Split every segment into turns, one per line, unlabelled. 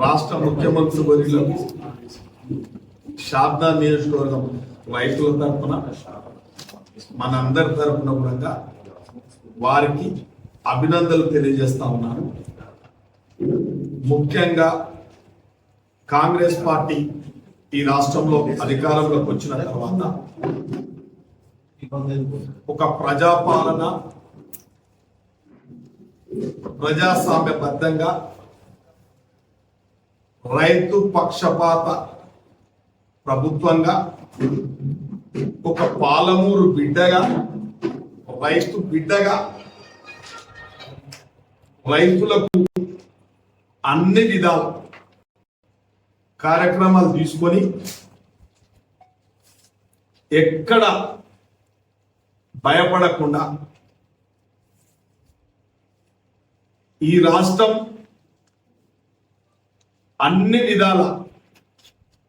రాష్ట్ర ముఖ్యమంత్రి వర్యులకు షాద్నా నియోజకవర్గం రైతుల తరఫున మనందరి తరఫున కూడా వారికి అభినందనలు తెలియజేస్తా ఉన్నాను. ముఖ్యంగా కాంగ్రెస్ పార్టీ ఈ రాష్ట్రంలో అధికారంలోకి వచ్చిన తర్వాత ఒక ప్రజాపాలన ప్రజాస్వామ్యబద్ధంగా రైతు పక్షపాత ప్రభుత్వంగా ఒక పాలమూరు బిడ్డగా రైతు బిడ్డగా రైతులకు అన్ని విధాల కార్యక్రమాలు తీసుకొని ఎక్కడ భయపడకుండా ఈ రాష్ట్రం అన్ని విధాల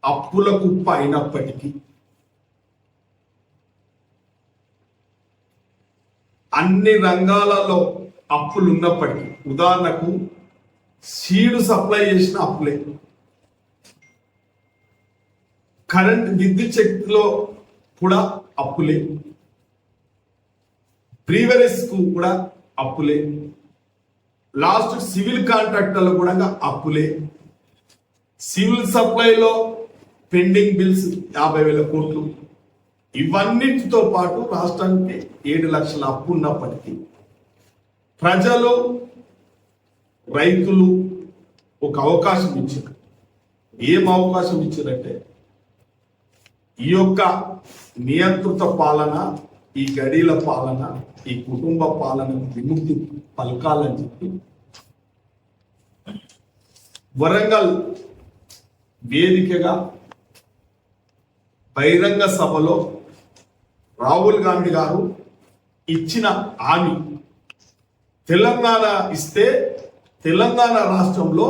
అప్పుల కుప్ప అయినప్పటికీ అన్ని రంగాలలో అప్పులు ఉన్నప్పటికీ, ఉదాహరణకు సీడు సప్లై చేసిన అప్పులే, కరెంట్ విద్యుత్ శక్తిలో కూడా అప్పులే, బ్రీవరీస్ కు కూడా అప్పులే, లాస్ట్ సివిల్ కాంట్రాక్టర్లు కూడా అప్పులే, సివిల్ సప్లైలో పెండింగ్ బిల్స్ 50,000 కోట్లు, ఇవన్నిటితో పాటు రాష్ట్రానికి 7 లక్షల అప్పు ఉన్నప్పటికీ ప్రజలు రైతులు ఒక అవకాశం ఇచ్చారు. ఏం అవకాశం ఇచ్చారంటే ఈ యొక్క నియంత్రిత పాలన, ఈ గడీల పాలన, ఈ కుటుంబ పాలనకు విముక్తి పలకాలని చెప్పి వరంగల్ వేదికగా బహిరంగ సభలో రాహుల్ గాంధీ గారు ఇచ్చిన హామీ, తెలంగాణ ఇస్తే తెలంగాణ రాష్ట్రంలో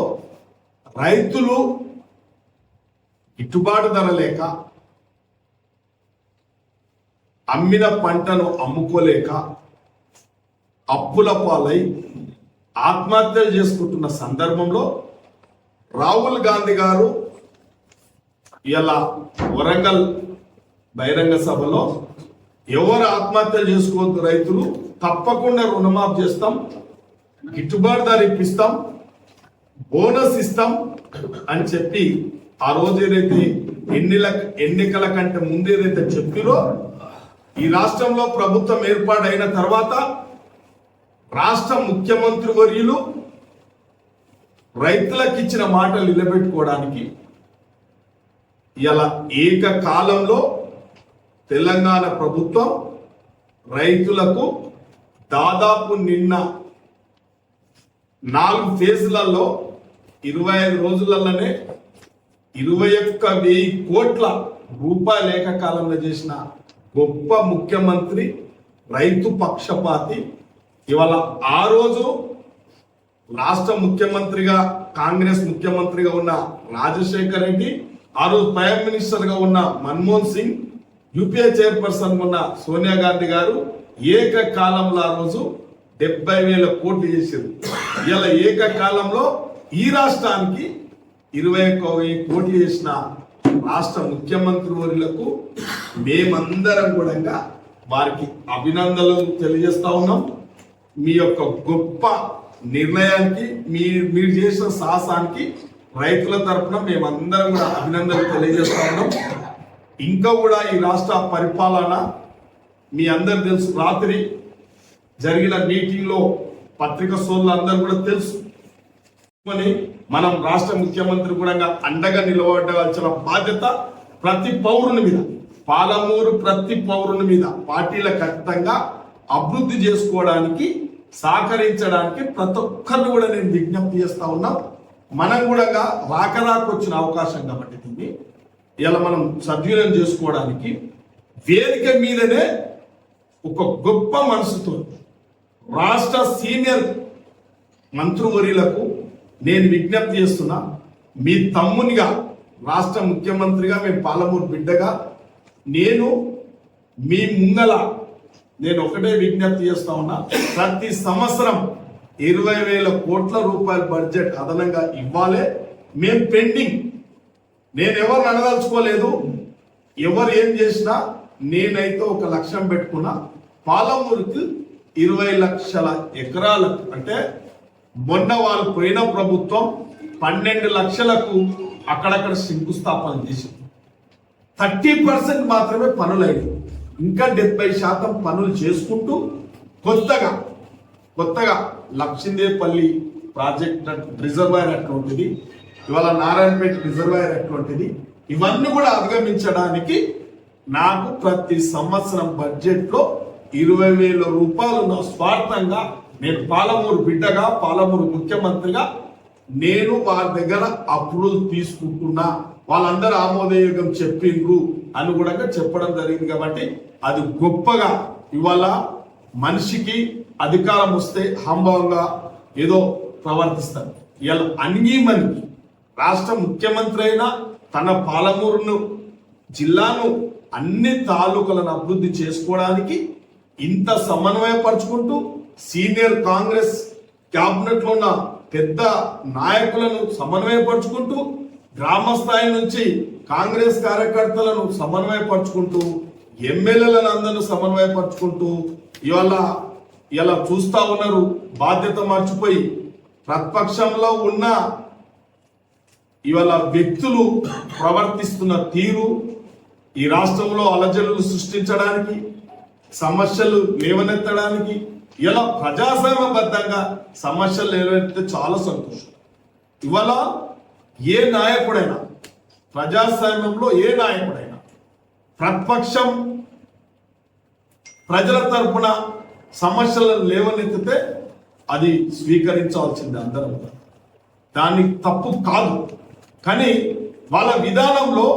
రైతులు గిట్టుబాటు ధర లేక, అమ్మిన పంటను అమ్ముకోలేక అప్పుల పాలై ఆత్మహత్యలు చేసుకుంటున్న సందర్భంలో రాహుల్ గాంధీ గారు ఇలా వరంగల్ బహిరంగ సభలో ఎవరు ఆత్మహత్యలు చేసుకోవద్దు, రైతులు తప్పకుండా రుణమాఫీ చేస్తాం, గిట్టుబాటు ధర ఇప్పిస్తాం, బోనస్ ఇస్తాం అని చెప్పి ఆ రోజు ఏదైతే ఎన్నికల కంటే ముందు ఏదైతే చెప్పిరో, ఈ రాష్ట్రంలో ప్రభుత్వం ఏర్పాటైన తర్వాత రాష్ట్ర ముఖ్యమంత్రి వర్యులు రైతులకు ఇచ్చిన మాటలు నిలబెట్టుకోవడానికి ఇలా ఏకకాలంలో తెలంగాణ ప్రభుత్వం రైతులకు దాదాపు నిన్న 4 ఫేజ్లలో 25 రోజులలోనే 21,000 కోట్ల రూపాయలు ఏకకాలంలో చేసిన గొప్ప ముఖ్యమంత్రి, రైతు పక్షపాతి. ఇవాళ ఆ రోజు రాష్ట్ర ముఖ్యమంత్రిగా కాంగ్రెస్ ముఖ్యమంత్రిగా ఉన్న రాజశేఖర్ రెడ్డి, ఆ రోజు ప్రైమ్ మినిస్టర్ గా ఉన్న మన్మోహన్ సింగ్, యూపీఏ చైర్పర్సన్ ఉన్న సోనియా గాంధీ గారు ఏకకాలంలో ఆ రోజు 70,000 కోట్లు చేశారు. ఇలా ఏకకాలంలో ఈ రాష్ట్రానికి 21,000 కోట్లు చేసిన రాష్ట్ర ముఖ్యమంత్రి వర్యులకు మేమందరం కూడా వారికి అభినందనలు తెలియజేస్తా ఉన్నాం. మీ యొక్క గొప్ప నిర్ణయానికి, మీరు చేసిన సాహసానికి రైతుల తరఫున మేమందరం కూడా అభినందనలు తెలియజేస్తా ఉన్నాం. ఇంకా కూడా ఈ రాష్ట్ర పరిపాలన మీ అందరు తెలుసు, రాత్రి జరిగిన మీటింగ్ లో పత్రిక సోదరులు అందరూ కూడా తెలుసు. మనం రాష్ట్ర ముఖ్యమంత్రి కూడా అండగా నిలబడాల్సిన బాధ్యత ప్రతి పౌరుని మీద, పాలమూరు ప్రతి పౌరుని మీద పార్టీలకు ఖచ్చితంగా అభివృద్ధి చేసుకోవడానికి సహకరించడానికి ప్రతి ఒక్కరిని కూడా నేను విజ్ఞప్తి చేస్తా ఉన్నా. మనం కూడా రాకరాకొచ్చిన అవకాశం కాబట్టి దీన్ని ఇలా మనం సద్వినియోగం చేసుకోవడానికి వేదిక మీదనే ఒక గొప్ప మనసుతో రాష్ట్ర సీనియర్ మంత్రివర్యులకు నేను విజ్ఞప్తి చేస్తున్నా. మీ తమ్మునిగా, రాష్ట్ర ముఖ్యమంత్రిగా, మేము పాలమూరు బిడ్డగా నేను మీ ముంగల నేను ఒకటే విజ్ఞప్తి చేస్తా ఉన్నా, ప్రతి సంవత్సరం 20,000 కోట్ల రూపాయల బడ్జెట్ అదనంగా ఇవ్వాలి. మేము పెండింగ్. నేను ఎవరు అనదలుచుకోలేదు. ఎవరు ఏం చేసినా నేనైతే ఒక లక్ష్యం పెట్టుకున్నా. పాలమూరుకి 20 లక్షల ఎకరాలకు, అంటే మొన్న వాళ్ళు పోయిన ప్రభుత్వం 12 లక్షలకు అక్కడక్కడ శంకుస్థాపన చేసింది. 30% మాత్రమే పనులైనవి. ఇంకా 70% పనులు చేసుకుంటూ కొత్తగా లక్షిందేపల్లి ప్రాజెక్ట్ రిజర్వాయర్ అటువంటిది, ఇవాళ నారాయణపేట రిజర్వాయర్ అటువంటిది, ఇవన్నీ కూడా అధిగమించడానికి నాకు ప్రతి సంవత్సరం బడ్జెట్లో 20,000 రూపాయలు నా స్వార్థంగా, నేను పాలమూరు బిడ్డగా, పాలమూరు ముఖ్యమంత్రిగా నేను వారి దగ్గర అప్రూవల్ తీసుకుంటున్నా, వాళ్ళందరూ ఆమోదయోగం చెప్పిండ్రు అని కూడా చెప్పడం జరిగింది. కాబట్టి అది గొప్పగా ఇవాళ మనిషికి అధికారం వస్తే హంభంగా ఏదో ప్రవర్తిస్తారు. ఇలా అన్యమని రాష్ట్ర ముఖ్యమంత్రి అయినా తన పాలమూరును జిల్లాను అన్ని తాలూకాలను అభివృద్ధి చేసుకోవడానికి ఇంత సమన్వయపరుచుకుంటూ సీనియర్ కాంగ్రెస్ క్యాబినెట్ లో ఉన్న పెద్ద నాయకులను సమన్వయపరుచుకుంటూ గ్రామ స్థాయి నుంచి కాంగ్రెస్ కార్యకర్తలను సమన్వయపరుచుకుంటూ ఎమ్మెల్యేలను అందరూ సమన్వయపరుచుకుంటూ ఇలా చూస్తా ఉన్నారు. బాధ్యత మర్చిపోయి ప్రతిపక్షంలో ఉన్న ఇవాళ వ్యక్తులు ప్రవర్తిస్తున్న తీరు ఈ రాష్ట్రంలో అలజడులు సృష్టించడానికి, సమస్యలు లేవనెత్తడానికి, ఇలా ప్రజాస్వామ్యబద్ధంగా సమస్యలు లేవనెత్తే చాలా సంతోషం. ఇవాళ ఏ నాయకుడైనా, ప్రజాస్వామ్యంలో ఏ నాయకుడైనా ప్రతిపక్షం ప్రజల తరపున సమస్యలను లేవనెత్తితే అది స్వీకరించాల్సింది అందరం. దాన్ని తప్పు కాదు. కానీ వాళ్ళ విధానంలో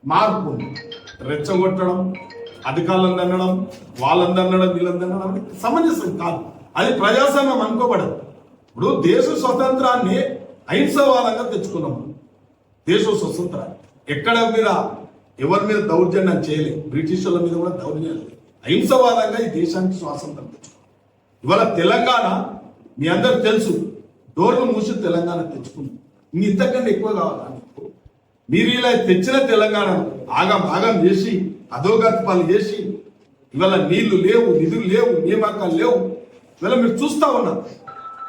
మార్పు ఉంది. రెచ్చగొట్టడం, అధికారులను అనడం, వాళ్ళందరూ అనడం, వీళ్ళందరూ అనడం సమంజసం కాదు. అది ప్రజాస్వామ్యం అనుకోబడదు. ఇప్పుడు దేశ స్వతంత్రాన్ని అహింసవాదంగా తెచ్చుకున్నాము. దేశ స్వతంత్రాన్ని ఎక్కడ మీద ఎవరి మీద దౌర్జన్యం చేయలేదు. బ్రిటిష్ వాళ్ళ మీద కూడా దౌర్జన్యం లేదు. అహింసవాదంగా ఈ దేశానికి స్వాతంత్రం తెచ్చుకున్నాం. ఇవాళ తెలంగాణ మీ అందరు తెలుసు, డోర్లు మూసి తెలంగాణ తెచ్చుకుంది. ఇంతకంటే ఎక్కువ కావాలి. మీరు ఇలా తెచ్చిన తెలంగాణ ఆగం చేసి అధోగతిపాలు చేసి ఇవాళ నీళ్లు లేవు, నిధులు లేవు, నియామకాలు లేవు. ఇవాళ మీరు చూస్తా ఉన్నారు.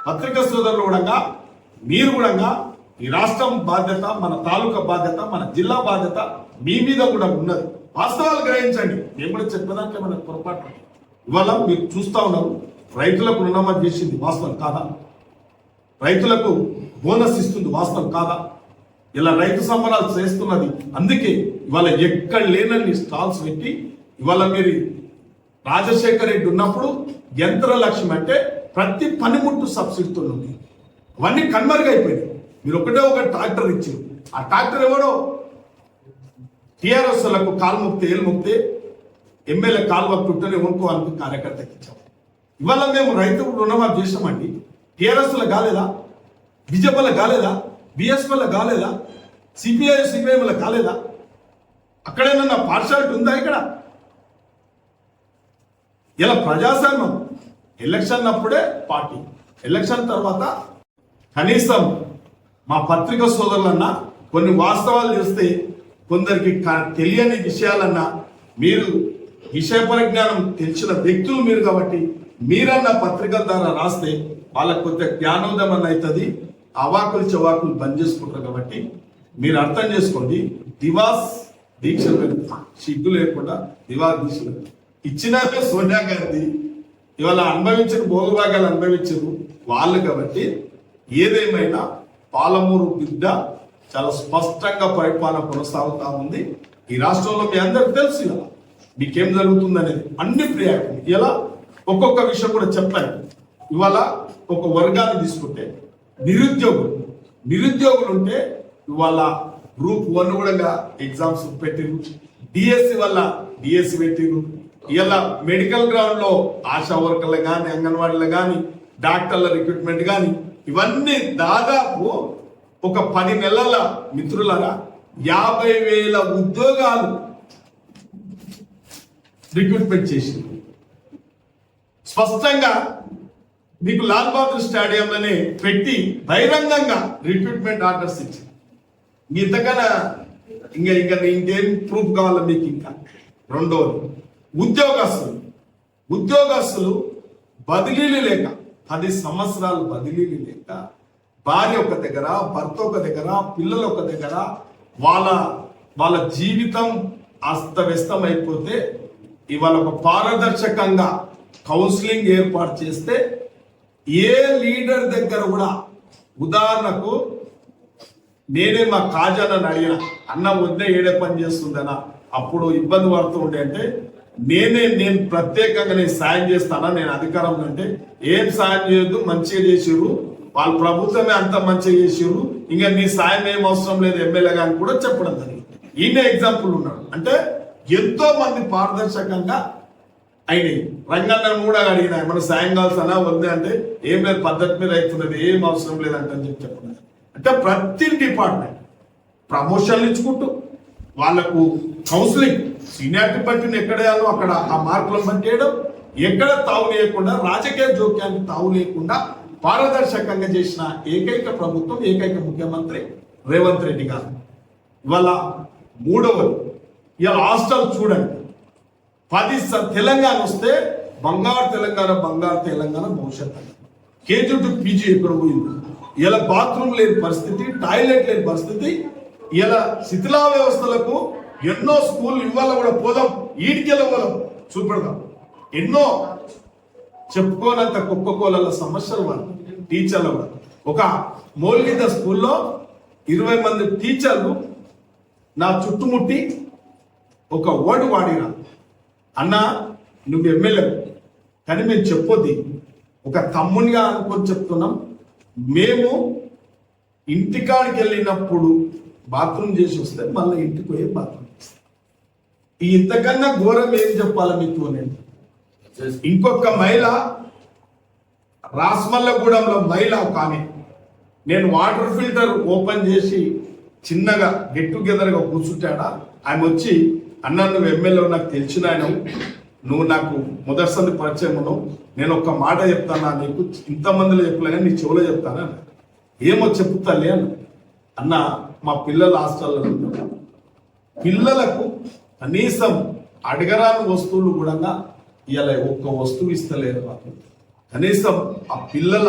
పత్రికా సోదరులు కూడా మీరు కూడా ఈ రాష్ట్రం బాధ్యత, మన తాలూకా బాధ్యత, మన జిల్లా బాధ్యత మీ మీద కూడా ఉన్నది. వాస్తవాలు గ్రహించండి. మేము కూడా చెప్పడానికి మన పొరపాటు. ఇవాళ మీరు చూస్తా ఉన్నారు, రైతులకు రుణమాఫీ చేసింది వాస్తవం కాదా? రైతులకు బోనస్ ఇస్తుంది వాస్తవం కాదా? ఇలా రైతు సంబరాలు చేస్తున్నది. అందుకే ఇవాళ ఎక్కడ లేనన్ని స్టాల్స్ పెట్టి ఇవాళ మీరు రాజశేఖర రెడ్డి ఉన్నప్పుడు యంత్ర లక్ష్యం అంటే ప్రతి పనిముట్టు సబ్సిడీతో ఉంది. అవన్నీ కన్మరుగైపోయినాయి. మీరు ఒక ట్రాక్టర్ ఇచ్చారు. ఆ ట్రాక్టర్ ఎవడో టీఆర్ఎస్ లకు కాలు ముక్తే, ఏలు ముక్తే, ఎమ్మెల్యే కాలువ చుట్టూనే కొనుక్కోవాలని కార్యకర్తకి ఇచ్చాం. ఇవాళ మేము రైతు రుణమాఫీ చేసామండి. టీఆర్ఎస్ లో కాలేదా? బీజేపీలో కాలేదా? బిఎస్పీలో కాలేదా? సిపిఐఎంలో కాలేదా? అక్కడేమన్నా పార్షాలిటీ ఉందా? ఇక్కడ ఇలా ప్రజాస్వామ్యం ఎలక్షన్ అప్పుడే పార్టీ, ఎలక్షన్ తర్వాత కనీసం మా పత్రికా సోదరులన్నా కొన్ని వాస్తవాలు చేస్తే కొందరికి తెలియని విషయాలన్నా, మీరు విషయ పరిజ్ఞానం తెలిసిన వ్యక్తులు మీరు కాబట్టి మీరన్నా పత్రికల ద్వారా రాస్తే వాళ్ళకు కొంత జ్ఞానోదయం అవుతుంది. అవాకులు చవాకులు బంద్ చేసుకుంటారు. కాబట్టి మీరు అర్థం చేసుకోండి. దివాస్ దీక్షలు సిగ్గు లేకుండా దివాస్ దీక్షలు ఇచ్చినాక సోనియా గాంధీ ఇవాళ అనుభవించిన భోగభాగాలు అనుభవించారు వాళ్ళు. కాబట్టి ఏదేమైనా పాలమూరు బిడ్డ చాలా స్పష్టంగా పరిపాలన కొనసాగుతా ఉంది. ఈ రాష్ట్రంలో మీ అందరికి తెలుసు ఇలా మీకేం జరుగుతుంది అనేది. అన్ని ప్రయాణం ఇలా ఒక్కొక్క విషయం కూడా చెప్పాను. ఇవాళ ఒక వర్గాన్ని తీసుకుంటే నిరుద్యోగులు ఉంటే ఇవాళ గ్రూప్ 1 కూడా ఎగ్జామ్స్ పెట్టిరు. డిఎస్సి వల్ల డిఎస్సి పెట్టిరు. ఇలా మెడికల్ గ్రౌండ్ లో ఆశా వర్కర్లు కానీ, అంగన్వాడీలు కానీ, డాక్టర్ల రిక్రూట్మెంట్ కానీ ఇవన్నీ దాదాపు ఒక 10 నెలల మిత్రులరా 50,000 ఉద్యోగాలు రిక్రూట్మెంట్ చేసింది. స్పష్టంగా మీకు లాల్ బహదూర్ స్టేడియంలోనే పెట్టి బహిరంగంగా రిక్రూట్మెంట్ ఆర్డర్స్ ఇచ్చి ఇంతకన్నా ఇంకేం ప్రూఫ్ కావాలా మీకు? ఇంకా రెండోది ఉద్యోగస్తులు బదిలీలు లేక 10 సంవత్సరాలు బదిలీలు లేక భార్య ఒక దగ్గర, భర్త ఒక దగ్గర, పిల్లలు ఒక దగ్గర, వాళ్ళ జీవితం అస్తవ్యస్తం అయిపోతే ఇవాళ ఒక పారదర్శకంగా కౌన్సిలింగ్ ఏర్పాటు చేస్తే ఏ లీడర్ దగ్గర కూడా, ఉదాహరణకు నేనే మా కాజానని అడిగిన, అన్న వద్దే ఏడే పని చేస్తుందనా, అప్పుడు ఇబ్బంది పడుతూ ఉండే అంటే నేను ప్రత్యేకంగా నేను సాయం చేస్తానా, నేను అధికారం అంటే ఏం సాయం చేయొద్దు, మంచిగా చేసిర్రు, వాళ్ళ ప్రభుత్వమే అంత మంచిగా చేసిర్రు, ఇంకా నీ సాయం ఏం అవసరం లేదు ఎమ్మెల్యే గాని కూడా చెప్పడం జరిగింది. ఈయన ఎగ్జాంపుల్ ఉన్నాడు. అంటే ఎంతో మంది పారదర్శకంగా అయినాయి. రంగన్న కూడా అడిగిన మన సాయం కావాల్సిన వద్దే అంటే ఏం లేదు, పద్ధతి మీద అవుతున్నది, ఏం అవసరం లేదంటే అని చెప్పినది. అంటే ప్రతి డిపార్ట్మెంట్ ప్రమోషన్లు ఇచ్చుకుంటూ వాళ్లకు కౌన్సిలింగ్ సీనియారిటీ బట్టిని ఎక్కడ వేయాలో అక్కడ ఆ మార్కులను బట్టి వేయడం, ఎక్కడ తావు లేకుండా రాజకీయ జోక్యానికి తావు లేకుండా పారదర్శకంగా చేసిన ఏకైక ప్రభుత్వం, ఏకైక ముఖ్యమంత్రి రేవంత్ రెడ్డి గారు. ఇవాళ మూడవది, ఇవాళ హాస్టల్ చూడండి, 10 తెలంగాణ వస్తే బంగారు తెలంగాణ భవిష్యత్తు. కేజీ టు పీజీ ఎక్కడ పోయింది? ఇలా బాత్రూమ్ లేని పరిస్థితి, టాయిలెట్ లేని పరిస్థితి, ఇలా శిథిలా వ్యవస్థలకు ఎన్నో స్కూళ్ళు ఇవాళ కూడా పోదాం, ఈడికెళ్ళ పోదాం, చూపెడదాం. ఎన్నో చెప్పుకోనంత కుక్కకోల సమస్యలు వాళ్ళు టీచర్లు. ఒక మౌలిక స్కూల్లో 20 మంది టీచర్లు నా చుట్టుముట్టి ఒక వర్డ్ వాడినా, అన్న నువ్వు ఎమ్మెల్యే కానీ మేము చెప్పొద్ది, ఒక తమ్మునిగా అనుకొని చెప్తున్నాం, మేము ఇంటికాడికి వెళ్ళినప్పుడు బాత్రూమ్ చేసి వస్తే మళ్ళీ ఇంటికి పోయి బాత్రూమ్ చేస్తాం. ఇంతకన్నా ఘోరం ఏం చెప్పాలి మీకు? నేను ఇంకొక మహిళ రాస్మల్లగూడెంలో మహిళ కానీ నేను వాటర్ ఫిల్టర్ ఓపెన్ చేసి చిన్నగా గెట్ టుగెదర్గా కూర్చుంటాడా, ఆయన వచ్చి అన్న నువ్వు ఎమ్మెల్యే నాకు తెలిసిన ఆయన, నువ్వు నాకు మొదటిసారి పరిచయం ఉన్నావు, నేను ఒక్క మాట చెప్తానా నీకు, ఇంతమందిలో చెప్పలే నీ చెవులో చెప్తానా, ఏమో చెప్తాలే అన్న మా పిల్లల హాస్టల్లో పిల్లలకు కనీసం అడగరాని వస్తువులు కూడా ఇలా ఒక్క వస్తువు ఇస్తలేరు వాళ్ళు. కనీసం ఆ పిల్లల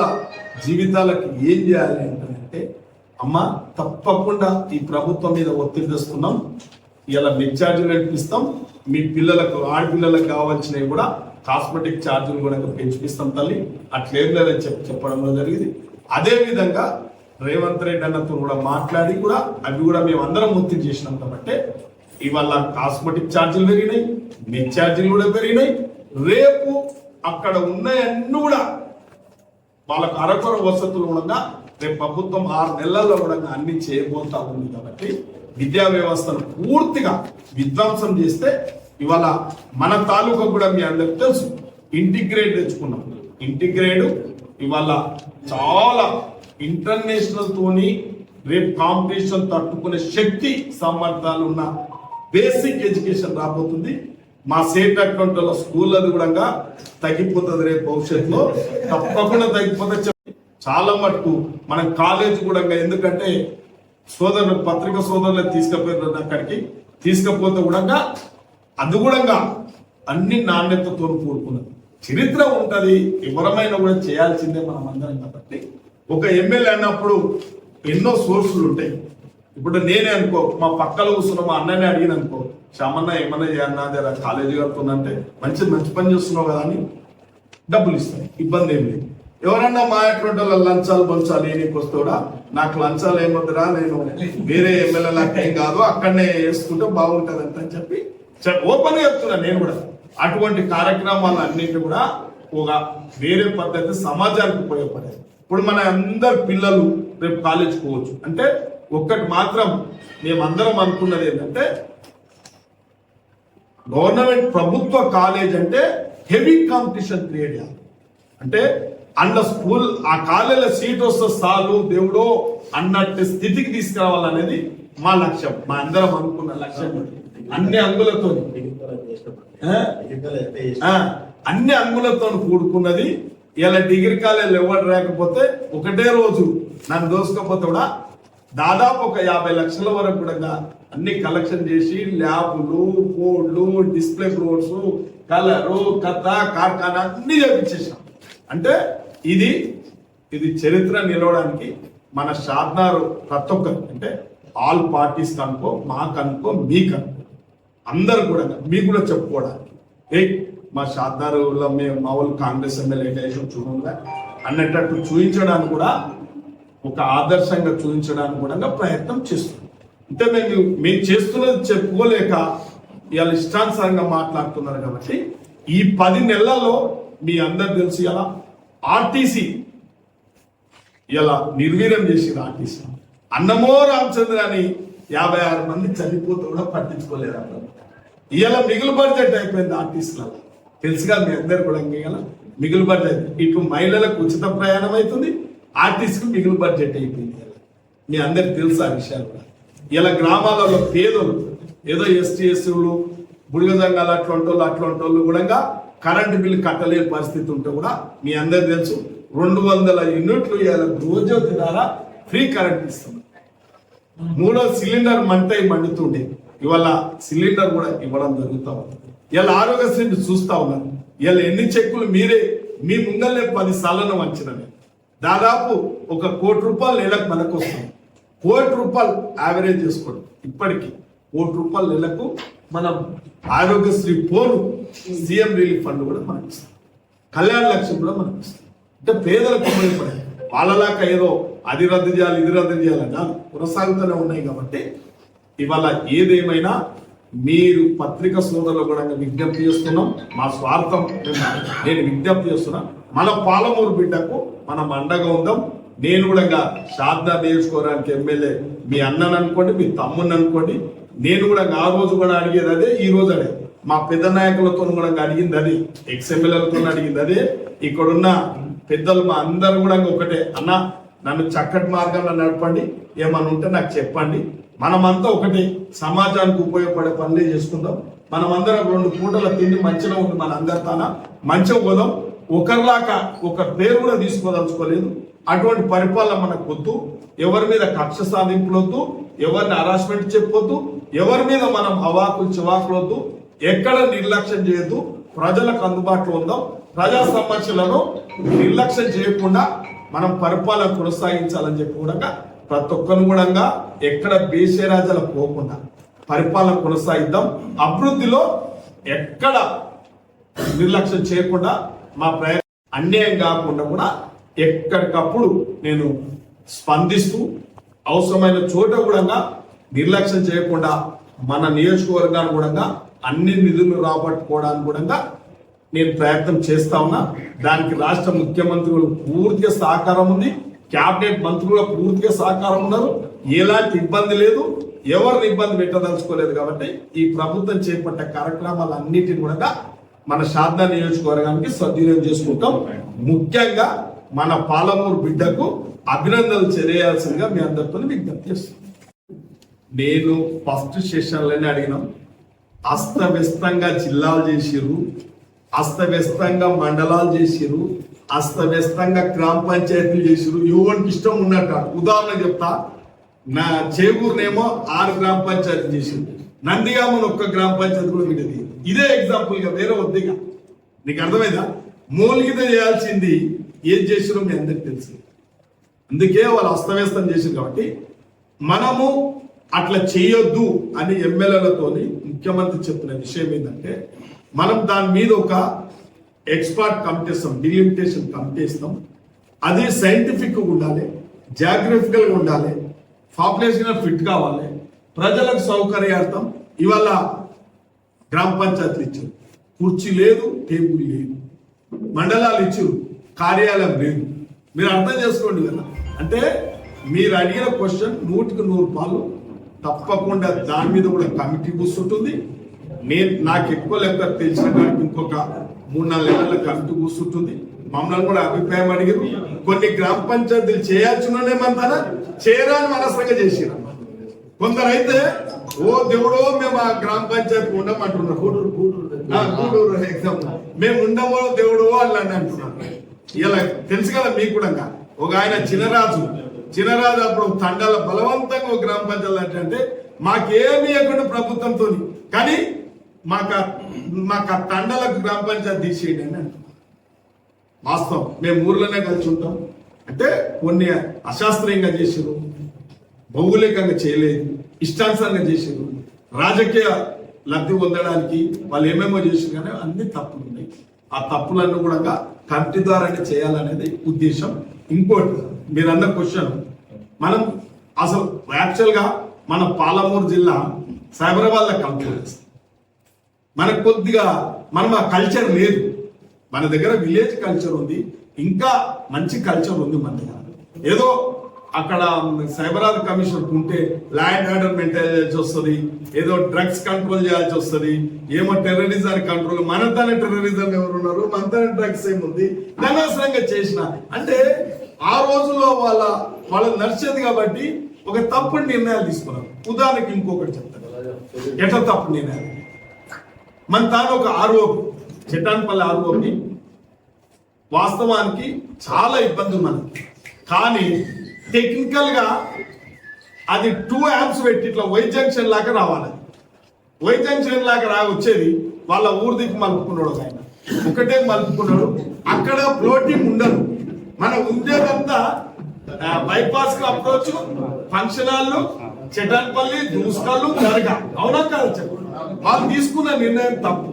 జీవితాలకు ఏం చేయాలి అంటే, అమ్మ తప్పకుండా ఈ ప్రభుత్వం మీద ఒత్తిడి తెస్తున్నాం, ఇలా మిడ్ ఛార్జీలు ఇప్పిస్తాం, మీ పిల్లలకు ఆడపిల్లలకు కావాల్సినవి కూడా కాస్మెటిక్ ఛార్జీలు కూడా పెంచిపిస్తాం తల్లి, అట్లేం లేదని చెప్పడం జరిగింది. అదే విధంగా రేవంత్ రెడ్డి అన్నతో కూడా మాట్లాడి కూడా అవి కూడా మేము అందరం ఒత్తిడి చేసినాం కాబట్టి ఇవాళ కాస్మెటిక్ ఛార్జీలు పెరిగినాయి, మిడ్ ఛార్జీలు కూడా పెరిగినాయి. రేపు అక్కడ ఉన్నాయన్నీ కూడా వాళ్ళకు అరకొర వసతులు కూడా రేపు ప్రభుత్వం 6 నెలల్లో కూడా అన్ని చేయబోతా ఉంది. కాబట్టి విద్యా వ్యవస్థను పూర్తిగా విధ్వంసం చేస్తే ఇవాళ మన తాలూకా కూడా మీ అందరికి తెలుసు, ఇంటిగ్రేట్ తెచ్చుకున్నాం. ఇంటిగ్రేట్ ఇవాళ చాలా ఇంటర్నేషనల్ తోని రేపు కాంపిటీషన్ తట్టుకునే శక్తి సామర్థ్యాలు ఉన్న బేసిక్ ఎడ్యుకేషన్ రాబోతుంది. మా సేట్ అకౌంట్లో స్కూల్ అది కూడా తగ్గిపోతుంది రేపు భవిష్యత్తులో, తప్పకుండా తగ్గిపోతే చాలా మటుకు మనం కాలేజ్ కూడా, ఎందుకంటే సోదరులు పత్రిక సోదరులు తీసుకుపోయిన అక్కడికి తీసుకపోతే కూడా అది కూడా అన్ని నాణ్యతతో కూడుకున్నది. చరిత్ర ఉంటది, ఎవరమైనా కూడా చేయాల్సిందే మనం అందరం. కాబట్టి ఒక ఎమ్మెల్యే అన్నప్పుడు ఎన్నో సోర్సులు ఉంటాయి. ఇప్పుడు నేనే అనుకో, మా పక్కలో కూర్చున్న మా అన్ననే అడిగిన అనుకో, శ్యామన్న ఏమన్నా చేయన్నా జర కాలేజీ కడుతున్నంటే మంచి పని చేస్తున్నావు కదా అని డబ్బులు ఇస్తాను, ఇబ్బంది ఏం లేదు. ఎవరన్నా మా అటువంటి లంచాలు పంచాలి నీకు వస్తాడా, నాకు లంచాలు ఏమొద్దురా, నేను వేరే ఎమ్మెల్యే లాగా ఏం కాదు, అక్కడనే వేసుకుంటే బాగుంటది అని చెప్పి ఓపెన్ గా చెప్తున్నాను. నేను కూడా అటువంటి కార్యక్రమాలు అన్నింటి కూడా ఒక వేరే పద్ధతి సమాజానికి ఉపయోగపడేది. ఇప్పుడు మన అందరు పిల్లలు రేపు కాలేజ్ పోవచ్చు అంటే ఒక్కటి మాత్రం మేమందరం అనుకున్నది ఏంటంటే, గవర్నమెంట్ ప్రభుత్వ కాలేజ్ అంటే హెవీ కాంపిటీషన్ క్రియేట్ చేయాలి. అంటే అన్న స్కూల్ ఆ కాలేజీలో సీట్ వస్తే చాలు దేవుడో అన్నట్టు స్థితికి తీసుకురావాలనేది మా లక్ష్యం, మా అందరం అనుకున్న లక్ష్యం. అన్ని అంగులతో కూడుకున్నది ఇలా డిగ్రీ కాలేజీలు ఎవరు రాకపోతే ఒకటే రోజు నన్ను దోసుకపోతే కూడా దాదాపు ఒక 50 లక్షల వరకు కూడా అన్ని కలెక్షన్ చేసి ల్యాబులు, బోర్డులు, డిస్ప్లే బోర్డ్స్, కలరు, కథ, కార్ఖానా అన్ని చేపించేసాం. అంటే ఇది చరిత్ర నిలవడానికి మన షాద్నగర్ ప్రతి ఒక్కరు, అంటే ఆల్ పార్టీస్ కనుకో, మాకనుకో, మీకనుకో, అందరు కూడా మీకు కూడా చెప్పుకోవడానికి మా షాద్నగర్లో మేము మా వాళ్ళు కాంగ్రెస్ ఎమ్మెల్యే చేసాం చూడంగా అన్నట్టు చూపించడానికి కూడా, ఒక ఆదర్శంగా చూపించడానికి కూడా ప్రయత్నం చేస్తున్నాం. అంటే మేము చేస్తున్నది చెప్పుకోలేక ఇవాళ ఇష్టానుసారంగా మాట్లాడుతున్నారు. కాబట్టి ఈ 10 నెలల్లో మీ అందరు తెలిసి ఇలా ఆర్టీసీ ఇలా నిర్వీర్యం చేసింది. ఆర్టీసీ అన్నమో రామచంద్ర అని 56 మంది చనిపోతూ కూడా పట్టించుకోలేదు. అక్కడ ఇవాళ మిగులు బడ్జెట్ అయిపోయింది ఆర్టీసీలలో, తెలుసుగా మీ అందరు కూడా. ఇవాళ మిగులు బడ్జెట్ ఇటు మహిళలకు ఉచిత ప్రయాణం అవుతుంది, ఆర్టీసీకి మిగులు బడ్జెట్ అయిపోయింది. మీ అందరికి తెలుసు ఆ విషయాలు కూడా. ఇలా గ్రామాలలో పేదలు ఏదో ఎస్టీ ఎస్సీలు, బుడిగ సంఘాలు అట్లాంటి వాళ్ళు కూడా కరెంటు బిల్లు కట్టలేని పరిస్థితి ఉంటే కూడా మీ అందరికి తెలుసు 200 యూనిట్లు ఇలా గృహజ్యోతి ద్వారా ఫ్రీ కరెంట్ ఇస్తున్నారు. 3వ సిలిండర్ మండుతుండే, ఇవాళ సిలిండర్ కూడా ఇవ్వడం జరుగుతూ ఉంది. ఇలా ఆరోగ్యశ్రీని చూస్తా ఉన్నారు. ఇలా ఎన్ని చెక్కులు మీరే మీ ముంగల్నే 10 సార్లను వంచినవి. దాదాపు ఒక ₹1 కోటి నెలకు మనకు వస్తుంది. ₹1 కోటి యావరేజ్ చేసుకోండి. ఇప్పటికీ ₹1 కోటి నెలకు మనం ఆరోగ్యశ్రీ పోను సీఎం రిలీఫ్ ఫండ్ కూడా మనకి ఇస్తాం, కళ్యాణ లక్ష్యం కూడా మనకి ఇస్తాం. అంటే పేదలకు ఉపయోగపడే వాళ్ళలాగా ఏదో అది రద్దు చేయాలి ఇది రద్దు చేయాలన్నా కొనసాగుతూనే ఉన్నాయి. కాబట్టి ఇవాళ ఏదేమైనా మీరు పత్రిక సోదరులు కూడా విజ్ఞప్తి చేస్తున్నాం. మా స్వార్థం నేను విజ్ఞప్తి చేస్తున్నా, మన పాలమూరు బిడ్డకు మనం అండగా ఉందాం. నేను కూడా షాద్నగర్ నియోజకవర్గానికి ఎమ్మెల్యే మీ అన్నను అనుకోండి, మీ తమ్ముని అనుకోండి. నేను కూడా ఆ రోజు కూడా అడిగేది అదే, ఈ రోజు అదే. మా పెద్ద నాయకులతో కూడా అడిగింది అదే, ఎక్స్ఎమ్మెల్యేలతో అడిగింది అదే. ఇక్కడున్న పెద్దలు మా అందరూ కూడా ఒకటే, అన్న నన్ను చక్కటి మార్గంలో నడపండి, ఏమన్నా ఉంటే నాకు చెప్పండి. మనమంతా ఒకటి సమాజానికి ఉపయోగపడే పనులే చేసుకుందాం. మనమందరం 2 పూటల తిండి మంచిగా ఉంది, మన అందరితాన మంచిగా పోదాం. ఒకరిలాగా ఒక పేరు కూడా తీసుకోదలుచుకోలేదు. అటువంటి పరిపాలన మనకు వద్దు. ఎవరి మీద కక్ష సాధింపులు వద్దు, ఎవరిని హరాస్మెంట్ చెప్పొద్దు, ఎవరి మీద మనం అవాకులు చివాకులు వద్దు, ఎక్కడ నిర్లక్ష్యం చేయొద్దు. ప్రజలకు అందుబాటులో ఉందాం. ప్రజా సమస్యలను నిర్లక్ష్యం చేయకుండా మనం పరిపాలన కొనసాగించాలని చెప్పి కూడా ప్రతి ఒక్కరు కూడా ఎక్కడ బేసేరాజాలకు పోకుండా పరిపాలన కొనసాగిద్దాం. అభివృద్ధిలో ఎక్కడ నిర్లక్ష్యం చేయకుండా మా ప్రయత్నం అన్యాయం కాకుండా కూడా ఎక్కడికప్పుడు నేను స్పందిస్తూ అవసరమైన చోట కూడా నిర్లక్ష్యం చేయకుండా మన నియోజకవర్గాన్ని కూడా అన్ని నిధులు రాబట్టుకోవడానికి కూడా నేను ప్రయత్నం చేస్తా ఉన్నా. దానికి రాష్ట్ర ముఖ్యమంత్రులు పూర్తిగా సహకారం ఉంది, క్యాబినెట్ మంత్రులు పూర్తిగా సహకారం ఉన్నారు. ఎలాంటి ఇబ్బంది లేదు, ఎవరిని ఇబ్బంది పెట్టదలుచుకోలేదు. కాబట్టి ఈ ప్రభుత్వం చేపట్టే కార్యక్రమాలన్నిటిని కూడా మన షాద్నగర్ నియోజకవర్గానికి సద్వినియోగం చేసుకుంటాం. ముఖ్యంగా మన పాలమూరు బిడ్డకు అభినందనలు తెలియాల్సిందిగా మీ అందరితో విజ్ఞప్తి చేస్తున్నాను. నేను ఫస్ట్ సెషన్లోనే అడిగినాం, అస్తవ్యస్తంగా జిల్లాలు చేసిర్రు, అస్తవ్యస్తంగా మండలాలు చేసిర్రు, అస్తవ్యస్తంగా గ్రామ పంచాయతీలు చేసిర్రు. ఎవరికి ఇష్టం ఉన్నట్టు ఉదాహరణ చెప్తా, నా చేకూరునేమో 6 గ్రామ పంచాయతీలు చేసింది, నందిగామని 1 గ్రామ పంచాయతీ కూడా విడది. ఇదే ఎగ్జాంపుల్ గా వేరే వద్దిగా నీకు అర్థమైందా? మూలిగిత చేయాల్సింది ఏం చేసిరో మీ అందరికి తెలుసు. అందుకే వాళ్ళు అస్తవ్యస్తం చేసింది. కాబట్టి మనము అట్లా చేయొద్దు అని ఎమ్మెల్యేలతోని ముఖ్యమంత్రి చెప్పిన విషయం ఏంటంటే, మనం దాని మీద ఒక ఎక్స్పర్ట్ కమిటీ ఇస్తాం, డిలిమిటేషన్ కమిటీ ఇస్తాం. అది సైంటిఫిక్గా ఉండాలి, జాగ్రఫికల్గా ఉండాలి, పాపులేషన్ ఫిట్ కావాలి, ప్రజలకు సౌకర్యార్థం. ఇవాళ గ్రామ పంచాయతీలు ఇచ్చారు, కుర్చీ లేదు, టేబుల్ లేదు. మండలాలు ఇచ్చారు, కార్యాలయం లేదు. మీరు అర్థం చేసుకోండి కదా. అంటే మీరు అడిగిన క్వశ్చన్ 100కి 100 తప్పకుండా దాని మీద కూడా కమిటీ కూర్చుంటుంది. నాకు ఎక్కువ లెక్క తెలిసిన కానీ ఇంకొక 3-4 నెలల కమిటీ కూర్చుంటుంది. మమ్మల్ని కూడా అభిప్రాయం అడిగారు. కొన్ని గ్రామ పంచాయతీలు చేయాల్సినమంతా చేయరాని మనస్సంగా చేసిరు. కొందరైతే ఓ దేవుడో మేము ఆ గ్రామ పంచాయతీ ఉండమంటున్నారు. గూడూరు ఎగ్జాంపుల్ మేము ఉండమో దేవుడో అని అంటున్నారు. ఇలా తెలుసు కదా మీకు కూడా. ఒక ఆయన చినరాజు అప్పుడు తండాల బలవంతంగా ఒక గ్రామ పంచాయతీ అంటే మాకేమి ఇవ్వకుండా ప్రభుత్వంతో, కానీ మాకు ఆ తండాలకు గ్రామ పంచాయతీ తీసేయండి అని అంటున్నాం. వాస్తవం, మేము ఊర్లోనే కలిసి ఉంటాం. అంటే కొన్ని అశాస్త్రీయంగా చేసారు, భౌగోళికంగా చేయలేదు, ఇష్టానుసారంగా చేసారు, రాజకీయ లబ్ధి పొందడానికి వాళ్ళు ఏమేమో చేసారు, కానీ అన్ని తప్పులు ఉన్నాయి. ఆ తప్పులన్నీ కూడా కమిటీ ద్వారానే చేయాలనేది ఉద్దేశం. ఇంకోటి మీరు అన్న క్వశ్చన్, మనం అసలు యాక్చువల్గా మన పాలమూరు జిల్లా సైబరాబాద్లో కంపేర్ చేస్తాం. మనకు కొద్దిగా మనం ఆ కల్చర్ లేదు. మన దగ్గర విలేజ్ కల్చర్ ఉంది, ఇంకా మంచి కల్చర్ ఉంది మన దగ్గర. ఏదో అక్కడ సైబరాబాద్ కమిషన్ ఉంటే ల్యాండ్ ఆర్డర్ మెయింటైన్ చేయాల్సి వస్తుంది, ఏదో డ్రగ్స్ కంట్రోల్ చేయాల్సి వస్తుంది, ఏమో టెర్రరిజం కంట్రోల్. మనతోనే టెర్రరిజం ఎవరున్నారు, మనతోనే డ్రగ్స్ ఏముంది, అనవసరంగా చేసిన అంటే ఆ రోజుల్లో వాళ్ళ నడిచేది కాబట్టి ఒక తప్పుడు నిర్ణయాలు తీసుకున్నారు. ఉదాహరణకి ఇంకొకటి చెప్తాను, ఎట్లా తప్పుడు నిర్ణయాలు. మన తాను ఒక ఆర్ఓపి, చెట్టాన్పల్లి ఆర్ఓపి వాస్తవానికి చాలా ఇబ్బంది మనకి, కానీ టెక్నికల్ గా అది 2 amps పెట్టి ఇట్లా వై జంక్షన్ లాగా రావాలి. వై జంక్షన్ లాగా వచ్చేది వాళ్ళ ఊరు దిక్కు మలుపుకున్నాడు ఆయన, ఒకటే మలుపుకున్నాడు. అక్కడ ఫ్లోటింగ్ ఉండదు, మన ఉండేదంతా బైపాస్ కు అప్రోచ్, ఫంక్షన్ హాల్, చెటాన్పల్లి, దూస్కాలు, దర్గా. అవునా కాదు చెప్పండి. వాళ్ళు తీసుకున్న నిర్ణయం తప్పు.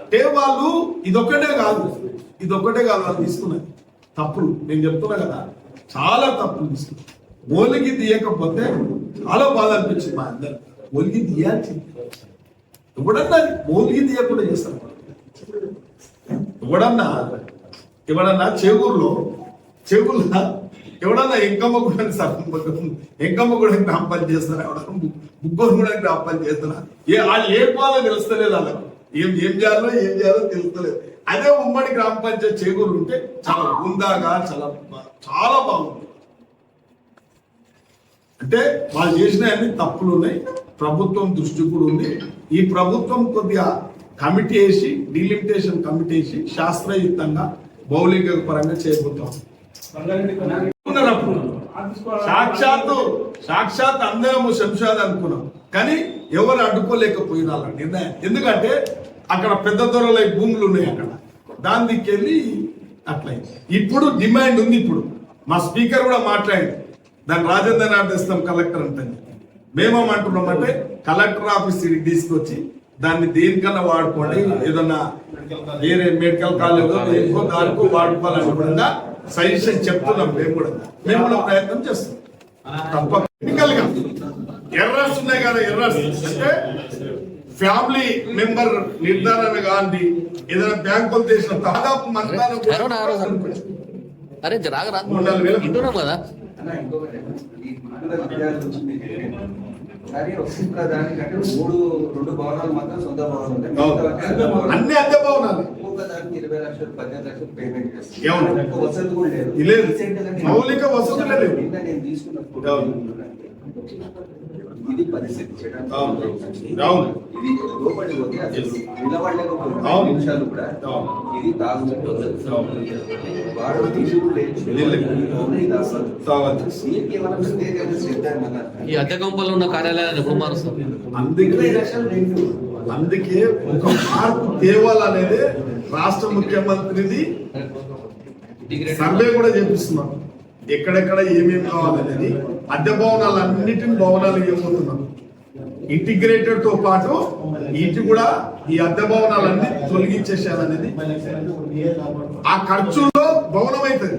అంటే వాళ్ళు ఇదొక్కటే కాదు వాళ్ళు తీసుకున్నది తప్పులు. నేను చెప్తున్నా కదా, చాలా తప్పులు తీసుకున్నారు. ఓలిగి తీయకపోతే చాలా బాధ అనిపించింది మా అందరు. ఓలిగి తీయాల్సింది ఎవడన్నా, ఓలిగి తీయకుండా చేస్తారు. ఎవడన్నా చేగూరులో ఎవడన్నా ఎంకమ్మ కూడా గ్రామ పని చేస్తారా, ఎవడన్నా ముగ్గురు కూడా గ్రామ పని చేస్తారా, వాళ్ళు ఏ పాలో తెలుస్తలేదు, వాళ్ళకు ఏం చేయాలో తెలుస్తలేదు. అదే ఉమ్మడి గ్రామ పంచాయతీ చేగూరు ఉంటే చాలా ఉందాగా చాలా బాగుంది. అంటే వాళ్ళు చేసిన అన్ని తప్పులు ఉన్నాయి. ప్రభుత్వం దృష్టి కూడా ఉంది. ఈ ప్రభుత్వం కొద్దిగా కమిటీ వేసి, డీలిమిటేషన్ కమిటీ వేసి శాస్త్రయుక్తంగా భౌలిక పరంగా చేయబోతాం. సాక్షాత్ అందరము శంషాద్ అనుకున్నాం, కానీ ఎవరు అడ్డుకోలేకపోయిన వాళ్ళ నిర్ణయం. ఎందుకంటే అక్కడ పెద్ద దొరల భూములు ఉన్నాయి, అక్కడ దాని దిక్కెళ్ళి అట్లయింది. ఇప్పుడు డిమాండ్ ఉంది. ఇప్పుడు మా స్పీకర్ కూడా మాట్లాడి దాన్ని రాజేంద్ర నాథ్ ఇస్తాం కలెక్టర్ అంటే, మేమేమంటున్నాం అంటే కలెక్టర్ ఆఫీస్ తీసుకొచ్చి దాన్ని దేనికన్నా వాడుకోండి, ఏదన్నా వేరే మెడికల్ కాలేజో దేనికో దానికో వాడుకోవాలనుకుంటా సజెషన్ చెప్తున్నాం. మేము కూడా ప్రయత్నం చేస్తాం. తప్ప టెక్నికల్ గా ఎర్రర్స్ ఉన్నాయి కదా, ఎర్రర్స్ అంటే ఫ్యామిలీ మెంబర్ నిర్ధారణ గాంధీ ఏదైనా బ్యాంకులు చేసిన దాదాపు మంత్రాలు
దానికంటే 2 భవనాలు మాత్రం సొంత భవనాలు ఉంటాయి.
అన్ని అద్దె భవనాలు.
దానికి 20 లక్షలు 15 లక్షలు పేమెంట్ చేస్తాను. వసతి కూడా
లేదు, మౌలిక వసతులు లేదు.
నేను తీసుకున్నప్పుడు ఇది పరిస్థితి ఇది లోపడి పోతే అసలు నిలబడలేకపోతే నిమిషాలు కూడా ఇది తాగుతూ వాడు
ఈ అద్దె కంపల్లో ఉన్న కార్యాలయాన్ని ఎప్పుడు మారుస్తాం?
అందుకే ఒక మార్పు తేవాలనేది రాష్ట్ర ముఖ్యమంత్రిది సర్వే కూడా చేపిస్తున్నాం. ఎక్కడెక్కడ ఏమేమి కావాలనేది అద్దె భవనాలు అన్నిటిని భవనాలు ఇవ్వబోతున్నాం. ఇంటిగ్రేటెడ్ తో పాటు ఇటు కూడా ఈ అద్దె భవనాలన్నీ తొలగించేసేయాలనేది. ఆ ఖర్చులో భవనం అవుతుంది.